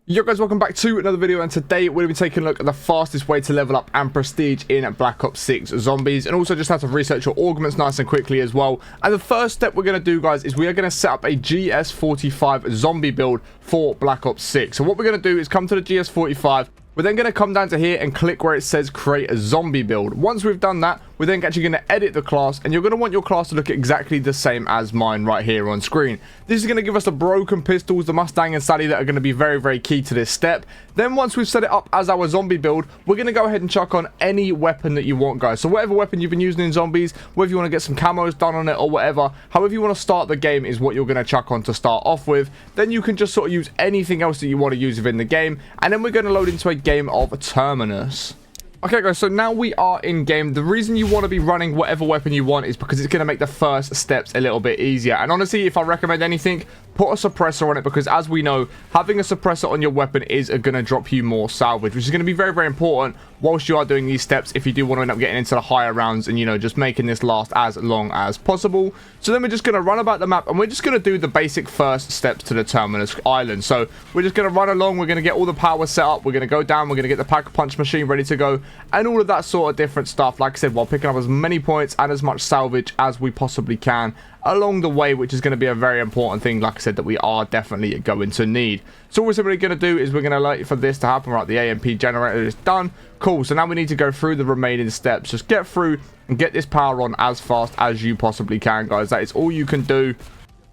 Yo guys, welcome back to another video, and today we're going to be taking a look at the fastest way to level up and prestige in Black Ops 6 Zombies, and also just how to research your augments nice and quickly as well. And the first step we're going to do, guys, is we are going to set up a GS45 zombie build for Black Ops 6. So what we're going to do is come to the GS45. We're then going to come down to here and click where it says create a zombie build. Once we've done that, we're then actually going to edit the class, and you're going to want your class to look exactly the same as mine right here on screen. This is going to give us the broken pistols, the Mustang and Sally, that are going to be very, very key to this step. Then once we've set it up as our zombie build, we're going to go ahead and chuck on any weapon that you want, guys. So whatever weapon you've been using in zombies, whether you want to get some camos done on it or whatever, however you want to start the game is what you're going to chuck on to start off with. Then you can just sort of use anything else that you want to use within the game, and then we're going to load into a game of Terminus. Okay guys, so now we are in game. The reason you want to be running whatever weapon you want is because it's going to make the first steps a little bit easier. And honestly, if I recommend anything, put a suppressor on it, because as we know, having a suppressor on your weapon is going to drop you more salvage, which is going to be very, very important whilst you are doing these steps if you do want to end up getting into the higher rounds and, you know, just making this last as long as possible. So then we're just going to run about the map, and we're just going to do the basic first steps to the Terminus Island. So we're just going to run along, we're going to get all the power set up, we're going to go down, we're going to get the pack-a-punch machine ready to go, and all of that sort of different stuff, like I said, while picking up as many points and as much salvage as we possibly can along the way, which is going to be a very important thing, like I said, that we are definitely going to need. So what we're simply going to do is we're going to wait for this to happen. Right, the AMP generator is done. Cool. So now we need to go through the remaining steps. Just get through and get this power on as fast as you possibly can, guys. That is all you can do.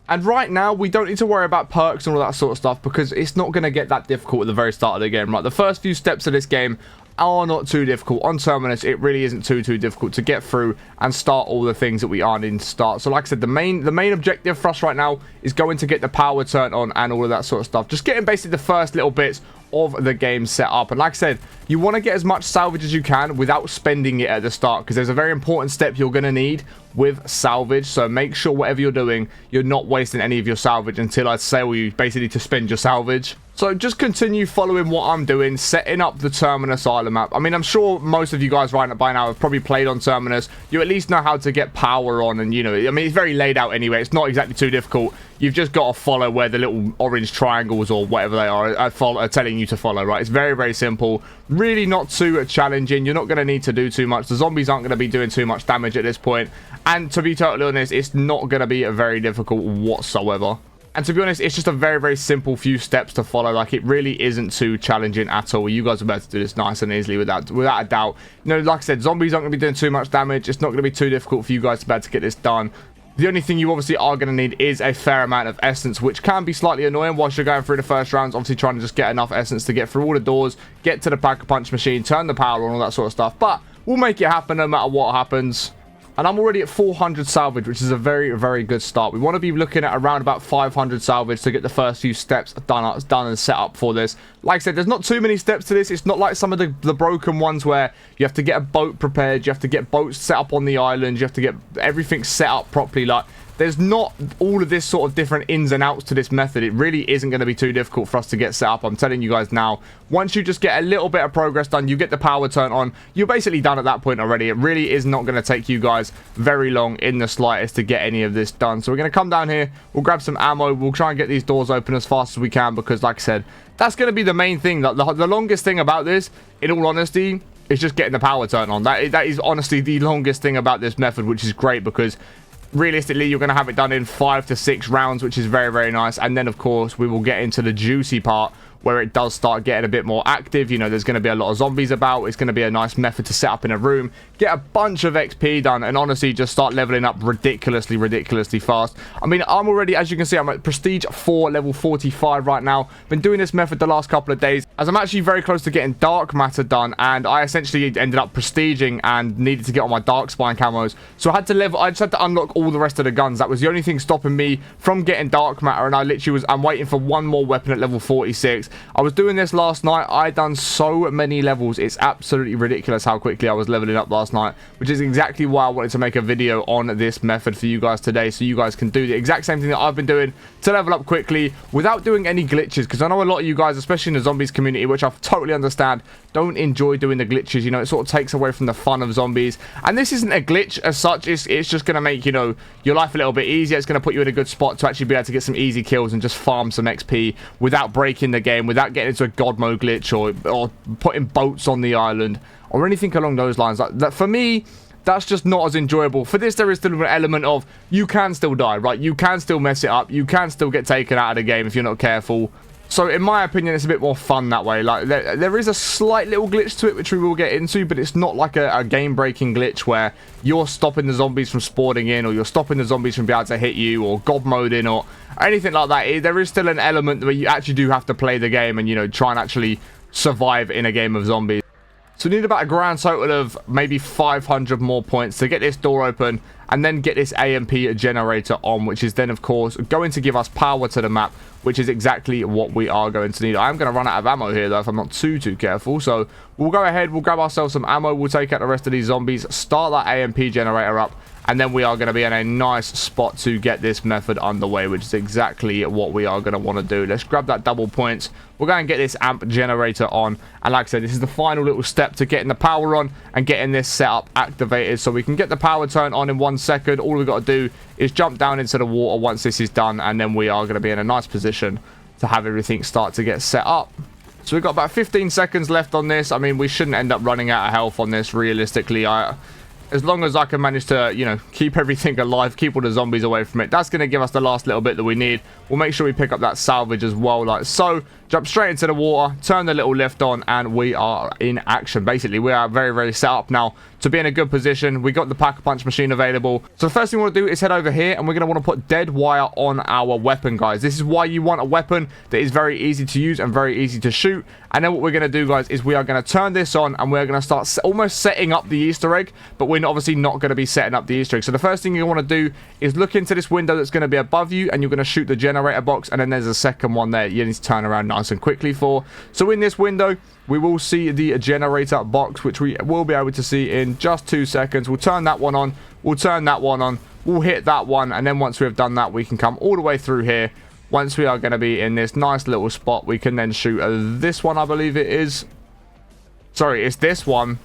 And right now, we don't need to worry about perks and all that sort of stuff, because it's not going to get that difficult at the very start of the game, right? The first few steps of this game are not too difficult. On Terminus, it really isn't too difficult to get through and start all the things that we are needing to start. So like I said, the main objective for us right now is going to get the power turned on and all of that sort of stuff. Just getting basically the first little bits of the game set up. And like I said, you want to get as much salvage as you can without spending it at the start, because there's a very important step you're going to need with salvage. So make sure whatever you're doing, you're not wasting any of your salvage until I tell you basically to spend your salvage. So just continue following what I'm doing, setting up the Terminus Island map. I mean, I'm sure most of you guys right by now have probably played on Terminus. You at least know how to get power on, and, you know, I mean, it's very laid out anyway. It's not exactly too difficult. You've just got to follow where the little orange triangles or whatever they are telling you to follow, right? It's very, very simple. Really not too challenging. You're not going to need to do too much. The zombies aren't going to be doing too much damage at this point. And to be totally honest, it's not going to be very difficult whatsoever. And to be honest, it's just a very, very simple few steps to follow. Like, it really isn't too challenging at all. You guys are about to do this nice and easily without a doubt. You know, like I said, zombies aren't going to be doing too much damage. It's not going to be too difficult for you guys to be able to get this done. The only thing you obviously are going to need is a fair amount of essence, which can be slightly annoying whilst you're going through the first rounds. Obviously trying to just get enough essence to get through all the doors, get to the pack-a-punch machine, turn the power on, all that sort of stuff. But we'll make it happen no matter what happens. And I'm already at 400 salvage, which is a very, very good start. We want to be looking at around about 500 salvage to get the first few steps done and set up for this. Like I said, there's not too many steps to this. It's not like some of the broken ones where you have to get a boat prepared, you have to get boats set up on the island, you have to get everything set up properly. Like, there's not all of this sort of different ins and outs to this method. It really isn't going to be too difficult for us to get set up. I'm telling you guys now, once you just get a little bit of progress done, you get the power turned on, you're basically done at that point already. It really is not going to take you guys very long in the slightest to get any of this done. So we're going to come down here, we'll grab some ammo, we'll try and get these doors open as fast as we can, because like I said, that's going to be the main thing. The longest thing about this, in all honesty, is just getting the power turned on. That is honestly the longest thing about this method, which is great, because realistically, you're going to have it done in 5 to 6 rounds, which is very, very nice. And then, of course, we will get into the juicy part where it does start getting a bit more active. You know, there's going to be a lot of zombies about. It's going to be a nice method to set up in a room, get a bunch of XP done, and honestly, just start leveling up ridiculously fast. I mean, I'm already, as you can see, I'm at Prestige 4, level 45 right now. Been doing this method the last couple of days, as I'm actually very close to getting Dark Matter done, and I essentially ended up prestiging and needed to get on my Dark Spine camos. So I just had to unlock all the rest of the guns. That was the only thing stopping me from getting Dark Matter, and I'm waiting for one more weapon at level 46. I was doing this last night. I done so many levels. It's absolutely ridiculous how quickly I was leveling up last night, which is exactly why I wanted to make a video on this method for you guys today, so you guys can do the exact same thing that I've been doing to level up quickly without doing any glitches, because I know a lot of you guys, especially in the zombies community, which I totally understand, don't enjoy doing the glitches. You know, it sort of takes away from the fun of zombies, and this isn't a glitch as such. It's just going to make, you know, your life a little bit easier. It's going to put you in a good spot to actually be able to get some easy kills and just farm some XP without breaking the game, game without getting into a God mode glitch or putting boats on the island or anything along those lines. Like that, for me, that's just not as enjoyable. For this, there is still an element of you can still die, right? You can still mess it up. You can still get taken out of the game if you're not careful. So in my opinion, it's a bit more fun that way. Like there is a slight little glitch to it, which we will get into, but it's not like a game-breaking glitch where you're stopping the zombies from spawning in, or you're stopping the zombies from being able to hit you, or God moding, or anything like that. There is still an element where you actually do have to play the game and, you know, try and actually survive in a game of zombies. So we need about a grand total of maybe 500 more points to get this door open and then get this AMP generator on, which is then, of course, going to give us power to the map, which is exactly what we are going to need. I am going to run out of ammo here, though, if I'm not too careful. So we'll go ahead, we'll grab ourselves some ammo, we'll take out the rest of these zombies, start that AMP generator up, and then we are going to be in a nice spot to get this method underway, which is exactly what we are going to want to do. Let's grab that double points. We'll go and get this amp generator on. And like I said, this is the final little step to getting the power on and getting this setup activated. So we can get the power turned on in 1 second. All we've got to do is jump down into the water once this is done. And then we are going to be in a nice position to have everything start to get set up. So we've got about 15 seconds left on this. I mean, we shouldn't end up running out of health on this realistically. As long as I can manage to, you know, keep everything alive, keep all the zombies away from it, that's going to give us the last little bit that we need. We'll make sure we pick up that salvage as well, like so. Jump straight into the water, turn the little lift on, and we are in action. Basically, we are very set up now to be in a good position. We got the Pack-a-Punch machine available. So the first thing we want to do is head over here, and we're going to want to put dead wire on our weapon, guys. This is why you want a weapon that is very easy to use and very easy to shoot. And then what we're going to do, guys, is we are going to turn this on, and we're going to start almost setting up the Easter egg, but we're obviously not going to be setting up the Easter egg. So the first thing you want to do is look into this window that's going to be above you, and you're going to shoot the generator box, and then there's a second one there you need to turn around nice and quickly for. So in this window, we will see the generator box, which we will be able to see in just 2 seconds. We'll turn that one on. We'll turn that one on. We'll hit that one. And then once we've done that, we can come all the way through here. Once we are going to be in this nice little spot, we can then shoot this one, I believe it is. Sorry, it's this one.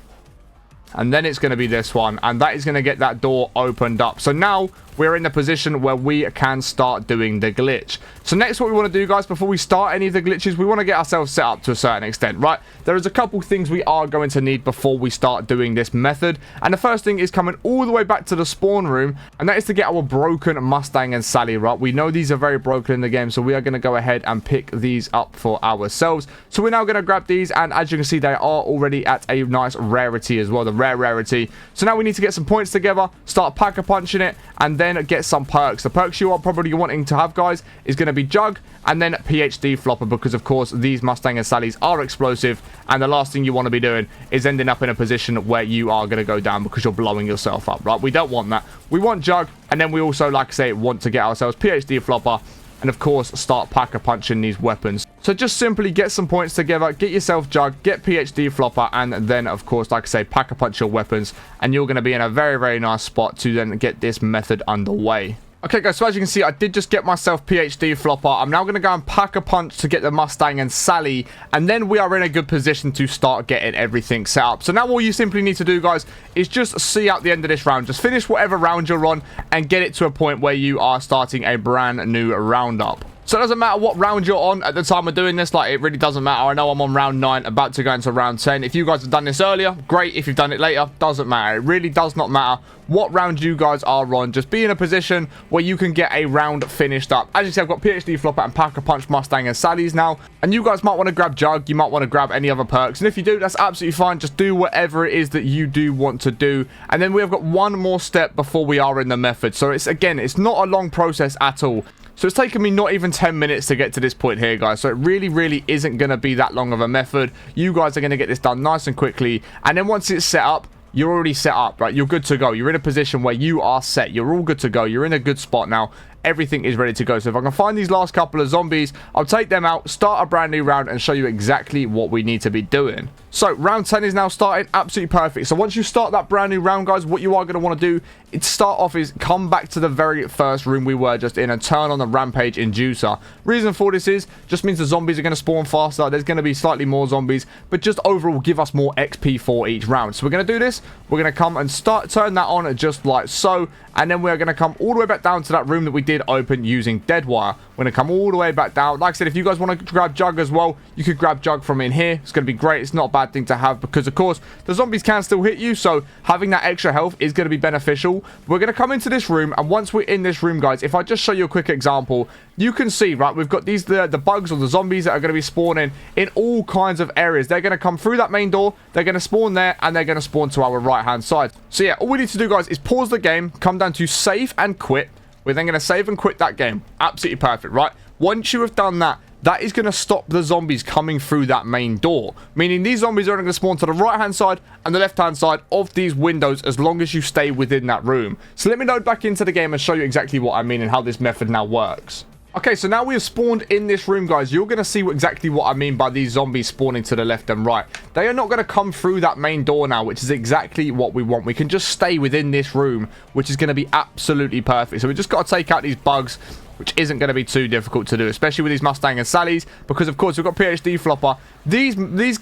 And then it's going to be this one. And that is going to get that door opened up. So now we're in the position where we can start doing the glitch. So next, what we want to do, guys, before we start any of the glitches, we want to get ourselves set up to a certain extent, right? There is a couple things we are going to need before we start doing this method. And the first thing is coming all the way back to the spawn room, and that is to get our broken Mustang and Sally, right? We know these are very broken in the game, so we are going to go ahead and pick these up for ourselves. So we're now going to grab these, and as you can see, they are already at a nice rarity as well, the rare rarity. So now we need to get some points together, start pack-a-punching it, and then get some perks. The perks you are probably wanting to have, guys, is going to be Jug and then PhD Flopper, because of course these Mustang and Sallys are explosive, and the last thing you want to be doing is ending up in a position where you are going to go down because you're blowing yourself up, right? We don't want that. We want Jug, and then we also, like I say, want to get ourselves PhD Flopper, and of course start pack-a-punching these weapons. So just simply get some points together, get yourself Jug, get PhD Flopper, and then of course, like I say, pack-a-punch your weapons, and you're going to be in a very nice spot to then get this method underway. Okay, guys, so as you can see, I did just get myself PhD Flopper. I'm now going to go and pack-a-punch to get the Mustang and Sally, and then we are in a good position to start getting everything set up. So now all you simply need to do, guys, is just see out the end of this round. Just finish whatever round you're on and get it to a point where you are starting a brand new roundup. So it doesn't matter what round you're on at the time of doing this, like, it really doesn't matter. I know I'm on round 9, about to go into round 10. If you guys have done this earlier, great. If you've done it later, doesn't matter. It really does not matter what round you guys are on. Just be in a position where you can get a round finished up. As you see, I've got PhD Flopper and Pack-a-Punch Mustang and Sally's now, and you guys might want to grab Jug, you might want to grab any other perks, and if you do, that's absolutely fine. Just do whatever it is that you do want to do, and then we have got one more step before we are in the method. So it's, again, it's not a long process at all. So it's taken me not even 10 minutes to get to this point here, guys. So it really isn't going to be that long of a method. You guys are going to get this done nice and quickly. And then once it's set up, you're already set up, right? You're good to go. You're in a position where you are set. You're all good to go. You're in a good spot now. Everything is ready to go. So if I can find these last couple of zombies, I'll take them out, start a brand new round, and show you exactly what we need to be doing. So round 10 is now starting. Absolutely perfect. So once you start that brand new round, guys, what you are going to want to do is start off is come back to the very first room we were just in and turn on the rampage inducer. Reason for this is just means the zombies are going to spawn faster. There's going to be slightly more zombies, but just overall give us more XP for each round. So we're going to do this. We're going to come and turn that on just like so, and then we're going to come all the way back down to that room that we did did open using dead wire. We're going to come all the way back down. Like I said, if you guys want to grab Jug as well, you could grab Jug from in here. It's going to be great. It's not a bad thing to have because, of course, the zombies can still hit you. So having that extra health is going to be beneficial. We're going to come into this room. And once we're in this room, guys, if I just show you a quick example, you can see, right, we've got these, the bugs or the zombies that are going to be spawning in all kinds of areas. They're going to come through that main door. They're going to spawn there and they're going to spawn to our right-hand side. So yeah, all we need to do, guys, is pause the game, come down to save and quit. We're then going to save and quit that game. Absolutely perfect, right? Once you have done that, that is going to stop the zombies coming through that main door. Meaning these zombies are only going to spawn to the right-hand side and the left-hand side of these windows as long as you stay within that room. So let me load back into the game and show you exactly what I mean and how this method now works. Okay, so now we have spawned in this room, guys. You're going to see exactly what I mean by these zombies spawning to the left and right. They are not going to come through that main door now, which is exactly what we want. We can just stay within this room, which is going to be absolutely perfect. So we just got to take out these bugs, which isn't going to be too difficult to do, especially with these Mustang and Sallys, because of course we've got PhD Flopper. These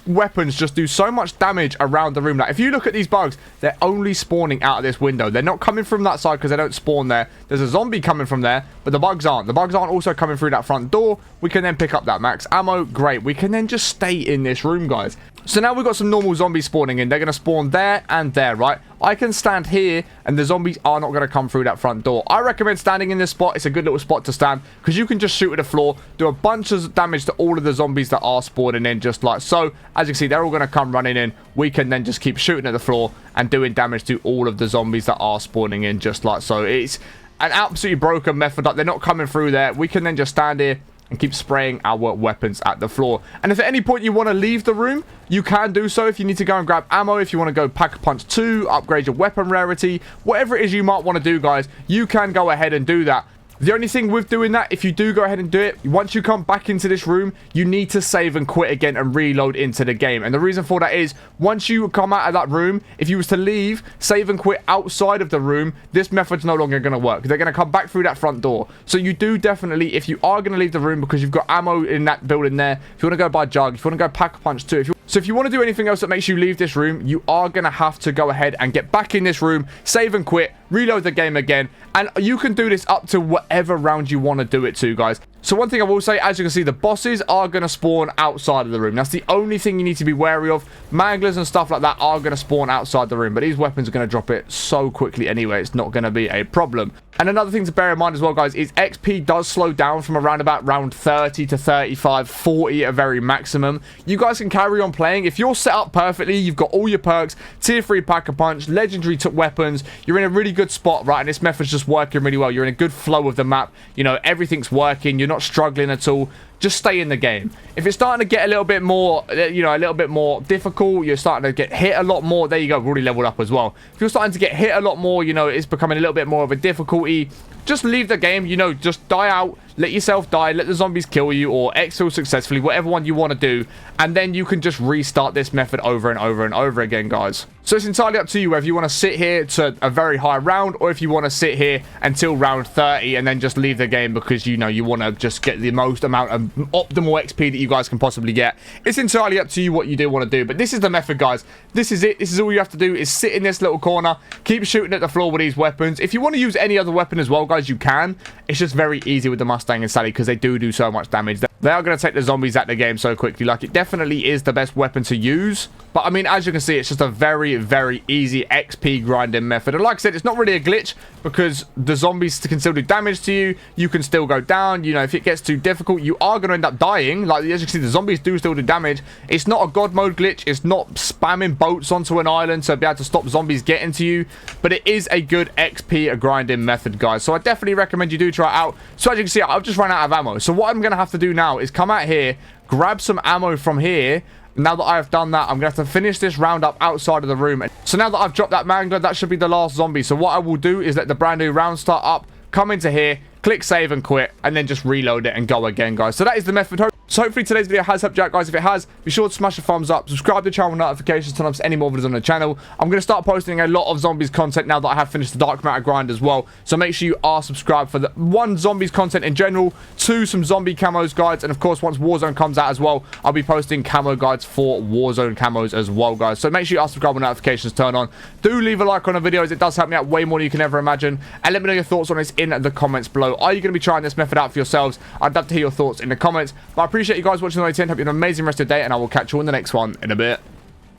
weapons just do so much damage around the room. Like if you look at these bugs, they're only spawning out of this window. They're not coming from that side because they don't spawn there. There's a zombie coming from there, but the bugs aren't. The bugs aren't also coming through that front door. We can then pick up that max ammo. Great. We can then just stay in this room, guys. So now we've got some normal zombies spawning in. They're going to spawn there and there, right? I can stand here and the zombies are not going to come through that front door. I recommend standing in this spot. It's a good little spot to stand because you can just shoot at the floor, do a bunch of damage to all of the zombies that are spawning in just like so. As you can see, they're all going to come running in. We can then just keep shooting at the floor and doing damage to all of the zombies that are spawning in just like so. It's an absolutely broken method. Like they're not coming through there. We can then just stand here and keep spraying our weapons at the floor. And if at any point you want to leave the room, you can do so. If you need to go and grab ammo, if you want to go Pack-a-Punch 2, upgrade your weapon rarity, whatever it is you might want to do, guys, you can go ahead and do that. The only thing with doing that, if you do go ahead and do it, once you come back into this room, you need to save and quit again and reload into the game. And the reason for that is, once you come out of that room, if you was to leave, save and quit outside of the room, this method's no longer going to work. They're going to come back through that front door. So you do definitely, if you are going to leave the room because you've got ammo in that building there, if you want to go buy Jug, if you want to go Pack-a-Punch 2, so if you want to do anything else that makes you leave this room, you are going to have to go ahead and get back in this room, save and quit, reload the game again, and you can do this up to whatever round you want to do it to, guys. So one thing I will say, as you can see, the bosses are going to spawn outside of the room. That's the only thing you need to be wary of. Manglers and stuff like that are going to spawn outside the room, but these weapons are going to drop it so quickly anyway. It's not going to be a problem. And another thing to bear in mind as well, guys, is XP does slow down from around about round 30 to 35, 40 at a very maximum. You guys can carry on playing. If you're set up perfectly, you've got all your perks, tier 3 Pack-a-Punch, legendary weapons, you're in a really good spot, right? And this method's just working really well. You're in a good flow of the map. You know, everything's working. You're not struggling at all. Just stay in the game. If it's starting to get a little bit more, you know, a little bit more difficult, you're starting to get hit a lot more. There you go, we've already leveled up as well. If you're starting to get hit a lot more, you know, it's becoming a little bit more of a difficulty. Just leave the game, you know, just die out, let yourself die, let the zombies kill you, or exfil successfully, whatever one you want to do, and then you can just restart this method over and over and over again, guys. So it's entirely up to you whether you want to sit here to a very high round, or if you want to sit here until round 30 and then just leave the game because, you know, you want to just get the most amount of optimal XP that you guys can possibly get. It's entirely up to you what you do want to do, but this is the method, guys. This is it. This is all you have to do, is sit in this little corner, keep shooting at the floor with these weapons. If you want to use any other weapon as well, guys, you can. It's just very easy with the Mustang and Sally because they do so much damage. They are going to take the zombies at the game so quickly. Like, it definitely is the best weapon to use. But, I mean, as you can see, it's just a very, very easy XP grinding method. And like I said, it's not really a glitch because the zombies can still do damage to you. You can still go down. You know, if it gets too difficult, you are going to end up dying. Like, as you can see, the zombies do still do damage. It's not a god mode glitch. It's not spamming boats onto an island to be able to stop zombies getting to you. But it is a good XP grinding method, guys. So I definitely recommend you do try it out. So as you can see, I've just run out of ammo. So what I'm going to have to do now is come out here, grab some ammo from here. Now that I have done that, I'm going to have to finish this round up outside of the room. So now that I've dropped that mangler, that should be the last zombie. So what I will do is let the brand new round start up, come into here, click save and quit, and then just reload it and go again, guys. So that is the method. So hopefully today's video has helped you out, guys. If it has, be sure to smash the thumbs up, subscribe to the channel with notifications, turn up any more videos on the channel. I'm going to start posting a lot of zombies content now that I have finished the dark matter grind as well. So make sure you are subscribed for the 1, zombies content in general, 2, some zombie camos guides, and of course once Warzone comes out as well, I'll be posting camo guides for Warzone camos as well, guys. So make sure you are subscribed with notifications turned on. Do leave a like on the videos. It does help me out way more than you can ever imagine. And let me know your thoughts on this in the comments below. Are you going to be trying this method out for yourselves? I'd love to hear your thoughts in the comments. But I appreciate you guys watching the 10. Hope you have an amazing rest of the day, and I will catch you in the next one in a bit.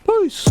Peace.